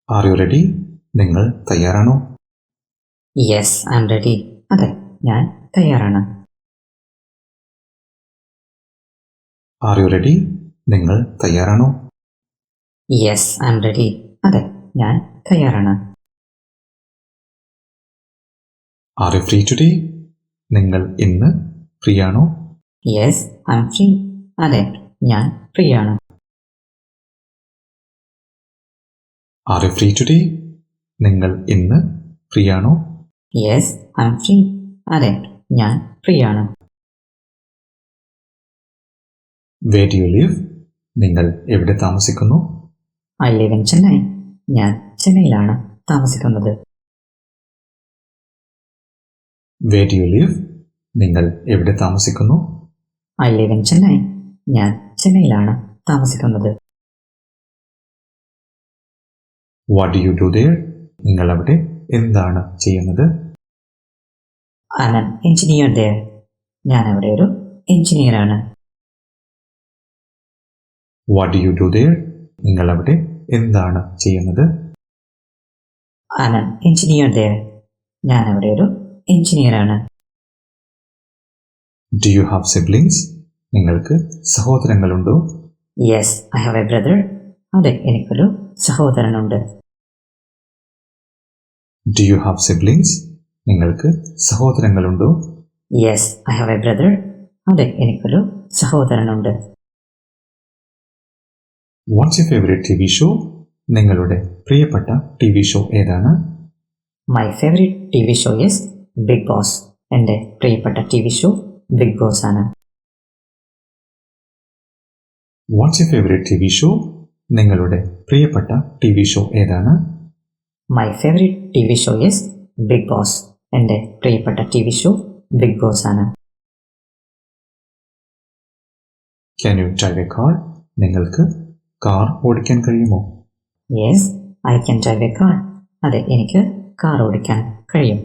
Are you ready? നിങ്ങൾ തയ്യാറാണോ? Yes, I'm ready. അതെ, ഞാൻ തയ്യാറാണ്. Are you ready? നിങ്ങൾ തയ്യാറാണോ? Yes, I'm ready. അതെ, ഞാൻ തയ്യാറാണ്. Are you free today? നിങ്ങൾ ഇന്ന് ഫ്രീ ആണോ? Yes, I'm free. അതെ, ഞാൻ ഫ്രീ ആണ്. Are you free today? നിങ്ങൾ ഇന്ന് ഫ്രീ ആണോ? Yes, I'm free. അതെ, ഞാൻ ഫ്രീ ആണ്. Where do you live? നിങ്ങൾ എവിടെ താമസിക്കുന്നു? I live in Chennai. ഞാൻ ചെന്നൈയിലാണ് താമസിക്കുന്നത്. Where do you live? നിങ്ങൾ എവിടെ താമസിക്കുന്നു? I live in Chennai. ഞാൻ ചെന്നൈയിലാണ് താമസിക്കുന്നത്. What do you do there? നിങ്ങൾ അവിടെ എന്താണ് ചെയ്യുന്നത്? I'm an engineer there. ഞാൻ അവിടെ ഒരു എഞ്ചിനീയറാണ്. What do you do there? നിങ്ങൾ അവിടെ എന്താണ് ചെയ്യുന്നത്? I'm an engineer there. ഞാൻ അവിടെ ഒരു എഞ്ചിനീയറാണ്. Do you have siblings? നിങ്ങൾക്ക് സഹോദരങ്ങളുണ്ടോ? Yes, I have a brother. അതെ, എനിക്കൊരു സഹോദരനുണ്ട്. Do you have siblings? നിങ്ങൾക്ക് സഹോദരങ്ങളുണ്ടോ? Yes, I have a brother. അതെ, എനിക്കൊരു സഹോദരനുണ്ട്. What's your favorite TV show? നിങ്ങളുടെ പ്രിയപ്പെട്ട TV ഷോ ഏതാണ്? My favorite TV show is Big Boss. എൻ്റെ പ്രിയപ്പെട്ട TV ഷോ Big Boss ആണ്. What's your favorite TV show? നിങ്ങളുടെ പ്രിയപ്പെട്ട TV ഷോ ഏതാണ്? My favorite TV show is Big Boss. എൻ്റെ പ്രിയപ്പെട്ട TV ഷോ Big Boss ആണ്. Can you drive a car? നിങ്ങൾക്ക് കാർ ഓടിക്കാൻ കഴിയുമോ? Yes, I can drive a car. അതെ, എനിക്ക് കാർ ഓടിക്കാൻ കഴിയും.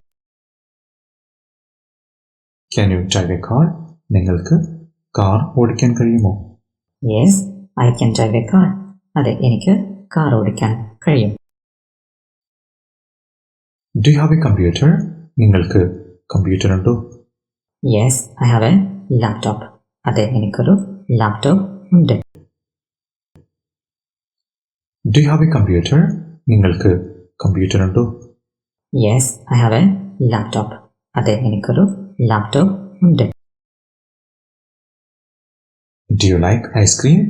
Can you drive a car? നിങ്ങൾക്ക് കാർ ഓടിക്കാൻ കഴിയുമോ? Yes, I can drive a car. അതെ, എനിക്ക് കാർ ഓടിക്കാൻ കഴിയും. Do you have a computer? നിങ്ങൾക്ക് കമ്പ്യൂട്ടർ ഉണ്ടോ? Yes, I have a laptop. അതെ, എനിക്കൊരു ലാപ്ടോപ്പ് ഉണ്ട്. Do you have a computer? നിങ്ങൾക്ക് കമ്പ്യൂട്ടർ ഉണ്ടോ? Yes, I have a laptop. അതെ, എനിക്കൊരു ലാപ്ടോപ്പ് ഉണ്ട്. Do you like ice cream?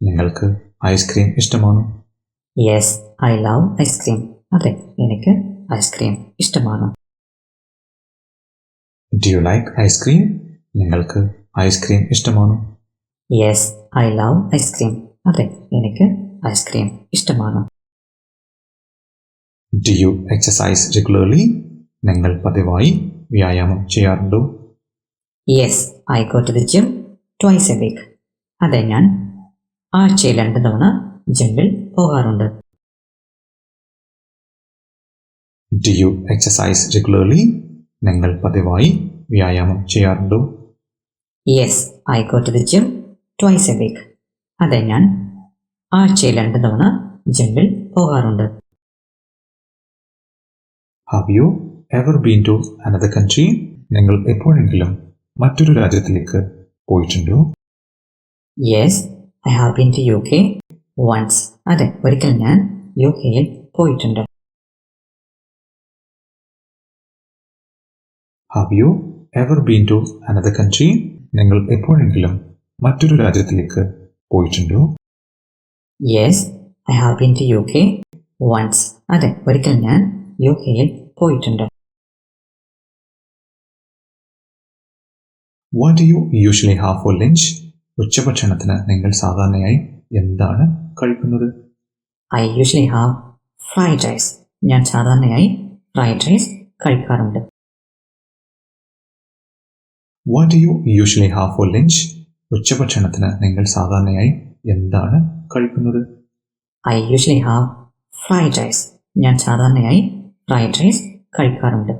നിങ്ങൾക്ക് ഐസ്ക്രീം ഇഷ്ടമാണോ? Yes, I love ice cream. അതെ, എനിക്ക് ഐസ്ക്രീം ഇഷ്ടമാണ്. Do you like ice cream? നിങ്ങൾക്ക് ഐസ്ക്രീം ഇഷ്ടമാണോ? Yes, I love ice cream. അതെ, എനിക്ക് ഐസ്ക്രീം ഇഷ്ടമാണ്. Do you exercise regularly? നിങ്ങൾ പതിവായി വ്യായാമം ചെയ്യാറുണ്ടോ? Yes, I go to the gym twice a week. അതെ, ഞാൻ ആഴ്ചയിൽ 2 തവണ ജിമ്മിൽ പോകാറുണ്ട്. Do you exercise regularly? നിങ്ങൾ പതിവായി വ്യായാമം ചെയ്യാറുണ്ടോ? Yes, I go to the gym twice a week. അതെ, ഞാൻ ആഴ്ചയിൽ 2 തവണ ജിമ്മിൽ പോകാറുണ്ട്. Have you ever been to another country? നിങ്ങൾ എപ്പോഴെങ്കിലും മറ്റൊരു രാജ്യത്തിലേക്ക് പോയിട്ടുണ്ടോ? Yes, I have been to UK once. അതെ, ഒരിക്കൽ ഞാൻ യുകെയിൽ പോയിട്ടുണ്ട്. Have you ever been to another country? നിങ്ങൾ എപ്പോഴെങ്കിലും മറ്റൊരു രാജ്യത്തിലേക്ക് പോയിട്ടുണ്ടോ? Yes, I have been to UK once. അതെ, ഒരിക്കൽ ഞാൻ യുകെയിൽ പോയിട്ടുണ്ട്. What do you usually have for lunch? ഉച്ചഭക്ഷണത്തിന് നിങ്ങൾ സാധാരണയായി എന്താണ് കഴിക്കുന്നത്? I usually have fried rice. ഞാൻ സാധാരണയായി ഫ്രൈഡ് റൈസ് കഴിക്കാറുണ്ട്. What do you usually have for lunch? ഉച്ചഭക്ഷണത്തിന് നിങ്ങൾ സാധാരണയായി എന്താണ് കഴിക്കുന്നത്? I usually have fried rice. ഞാൻ സാധാരണയായി ഫ്രൈഡ് റൈസ് കഴിക്കാറുണ്ട്.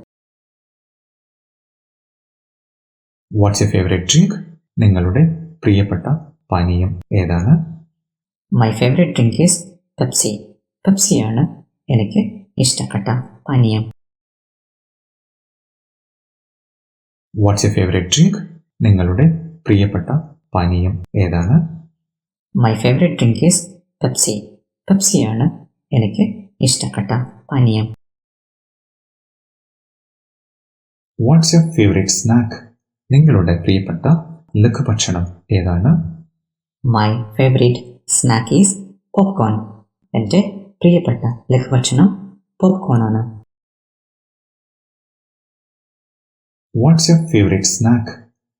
What's your favorite drink? നിങ്ങളുടെ പ്രിയപ്പെട്ട പാനീയം ഏതാണ്? My favorite drink is Pepsi. പെപ്സിയാണ് എനിക്ക് ഇഷ്ടപ്പെട്ട പാനീയം. What's your favourite drink? നിങ്ങളുടെ പ്രിയപ്പെട്ട പാനീയം ഏതാണ്? My favourite drink is Pepsi. പെപ്സിയാണ് എനിക്ക് ഇഷ്ടപ്പെട്ട പാനീയം. What's your favourite snack? നിങ്ങളുടെ പ്രിയപ്പെട്ട ലഘുഭക്ഷണം ഏതാണ്? My favourite snack is popcorn. എൻ്റെ പ്രിയപ്പെട്ട ലഘുഭക്ഷണം പോപ്കോൺ ആണ്. What's your favourite snack?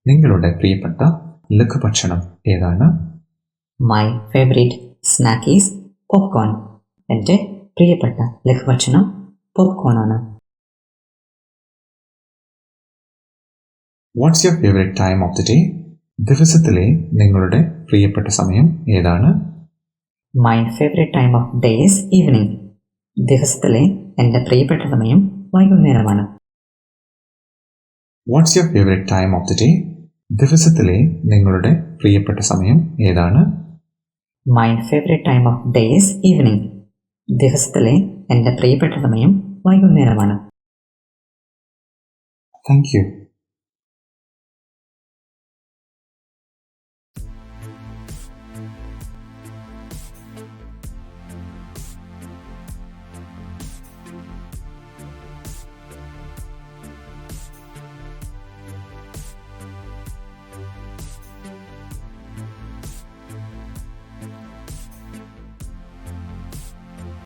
നിങ്ങളുടെ പ്രിയപ്പെട്ട ലഘുഭക്ഷണം ഏതാണ്? My favourite snack is popcorn. എൻ്റെ പ്രിയപ്പെട്ട ലഘുഭക്ഷണം പോപ്കോൺ ആണ്. What's your favourite time of the day? ദിവസത്തിലെ നിങ്ങളുടെ പ്രിയപ്പെട്ട സമയം ഏതാണ്? My favourite time of day is evening. ദിവസത്തിലെ എൻ്റെ പ്രിയപ്പെട്ട സമയം വൈകുന്നേരമാണ്. What's your favourite time of the day? ദിവസത്തിലെ നിങ്ങളുടെ പ്രിയപ്പെട്ട സമയം ഏതാണ്? My favourite time of day is evening. ദിവസത്തിലെ എൻ്റെ പ്രിയപ്പെട്ട സമയം വൈകുന്നേരമാണ്. Thank U.